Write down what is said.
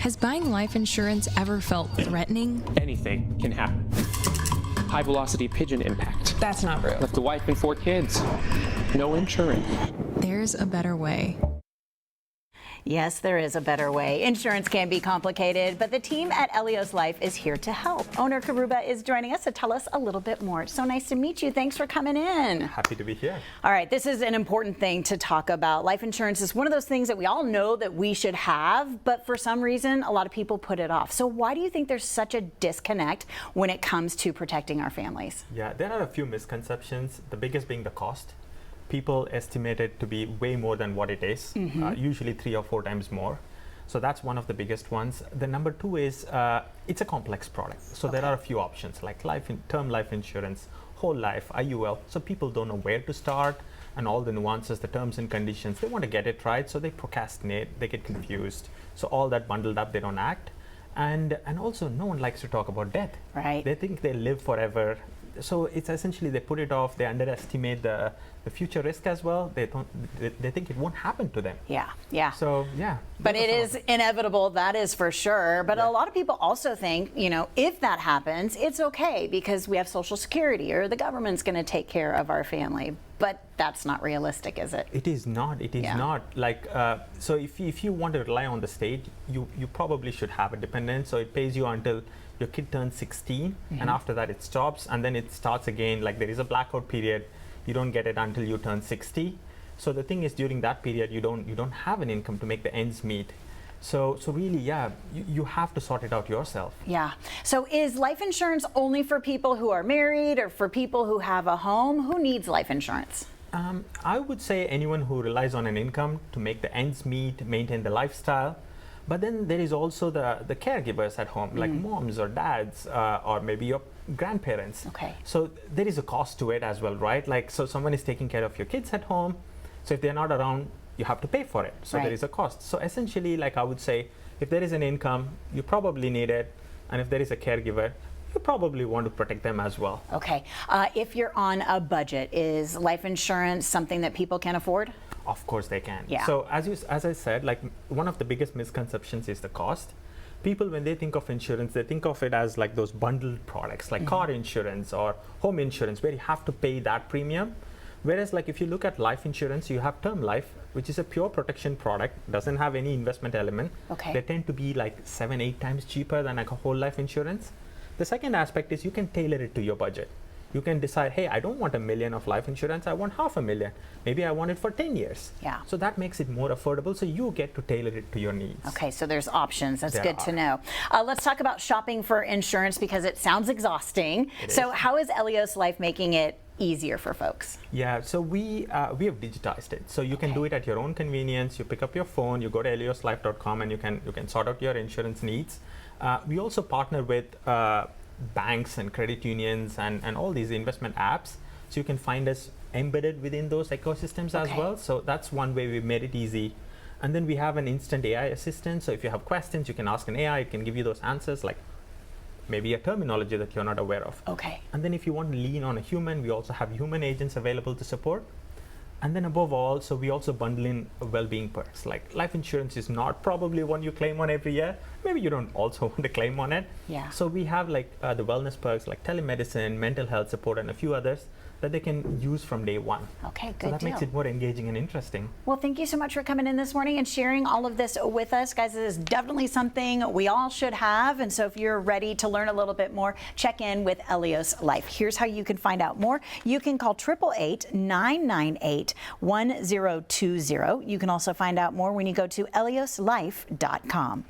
Has buying life insurance ever felt threatening? Anything can happen. High velocity pigeon impact. That's not real. Left a wife and 4 kids. No insurance. There's a better way. Yes, there is a better way. Insurance can be complicated, but the team at Eleos Life is here to help. Owner Kiruba is joining us to tell us a little bit more. It's so nice to meet you. Thanks for coming in. Happy to be here. All right, this is an important thing to talk about. Life insurance is one of those things that we all know that we should have, but for some reason, a lot of people put it off. So why do you think there's such a disconnect when it comes to protecting our families? Yeah, there are a few misconceptions, the biggest being the cost. People estimate it to be way more than what it is, usually 3 or 4 times more. So that's one of the biggest ones. The number 2 is it's a complex product. So there are a few options like term life insurance, whole life, IUL. So people don't know where to start and all the nuances, the terms and conditions. They want to get it right, so they procrastinate, they get confused. So all that bundled up, they don't act. And also no one likes to talk about death. Right. They think they live forever. So it's essentially they put it off, they underestimate the future risk as well. They think it won't happen to them. Yeah. So yeah. But it is inevitable, that is for sure. But a lot of people also think, if that happens, it's okay because we have Social Security or the government's going to take care of our family. But that's not realistic, is it? It is not. It is not. Like so, if you want to rely on the state, you probably should have a dependent. So it pays you until your kid turns 16, and after that it stops, and then it starts again. Like there is a blackout period. You don't get it until you turn 60. So the thing is, during that period, you don't have an income to make the ends meet. So really, you have to sort it out yourself. Yeah. So is life insurance only for people who are married or for people who have a home? Who needs life insurance? I would say anyone who relies on an income to make the ends meet, maintain the lifestyle. But then there is also the caregivers at home, like moms or dads, or maybe your grandparents. Okay. So there is a cost to it as well, right? Like, so someone is taking care of your kids at home. So if they're not around, you have to pay for it. So there is a cost. So essentially, like I would say, if there is an income, you probably need it. And if there is a caregiver, you probably want to protect them as well. Okay. If you're on a budget, is life insurance something that people can afford? Of course they can. Yeah. So as I said, like one of the biggest misconceptions is the cost. People, when they think of insurance, they think of it as like those bundled products, like car insurance or home insurance, where you have to pay that premium. Whereas like if you look at life insurance, you have term life, which is a pure protection product, doesn't have any investment element. Okay. They tend to be like 7-8 times cheaper than like a whole life insurance. The second aspect is you can tailor it to your budget. You can decide, hey, I don't want $1 million of life insurance, I want $500,000. Maybe I want it for 10 years. Yeah. So that makes it more affordable, so you get to tailor it to your needs. Okay, so there's options. That's There good to are. know. Let's talk about shopping for insurance because it sounds exhausting. So how is Eleos Life making it easier for folks? Yeah, so we have digitized it. So you can do it at your own convenience. You pick up your phone, you go to eleoslife.com, and you can sort out your insurance needs. We also partner with banks and credit unions and all these investment apps. So you can find us embedded within those ecosystems as well. So that's one way we've made it easy. And then we have an instant AI assistant. So if you have questions, you can ask an AI, it can give you those answers, like maybe a terminology that you're not aware of. Okay. And then if you want to lean on a human, we also have human agents available to support. And then above all, so we also bundle in well-being perks. Like life insurance is not probably one you claim on every year. Maybe you don't also want to claim on it. Yeah. So we have like the wellness perks like telemedicine, mental health support, and a few others that they can use from day one. Okay, good So that deal. makes it more engaging and interesting. Well, thank you so much for coming in this morning and sharing all of this with us. Guys, this is definitely something we all should have. And so if you're ready to learn a little bit more, check in with Eleos Life. Here's how you can find out more. You can call 888-998-1020. You can also find out more when you go to eleoslife.com.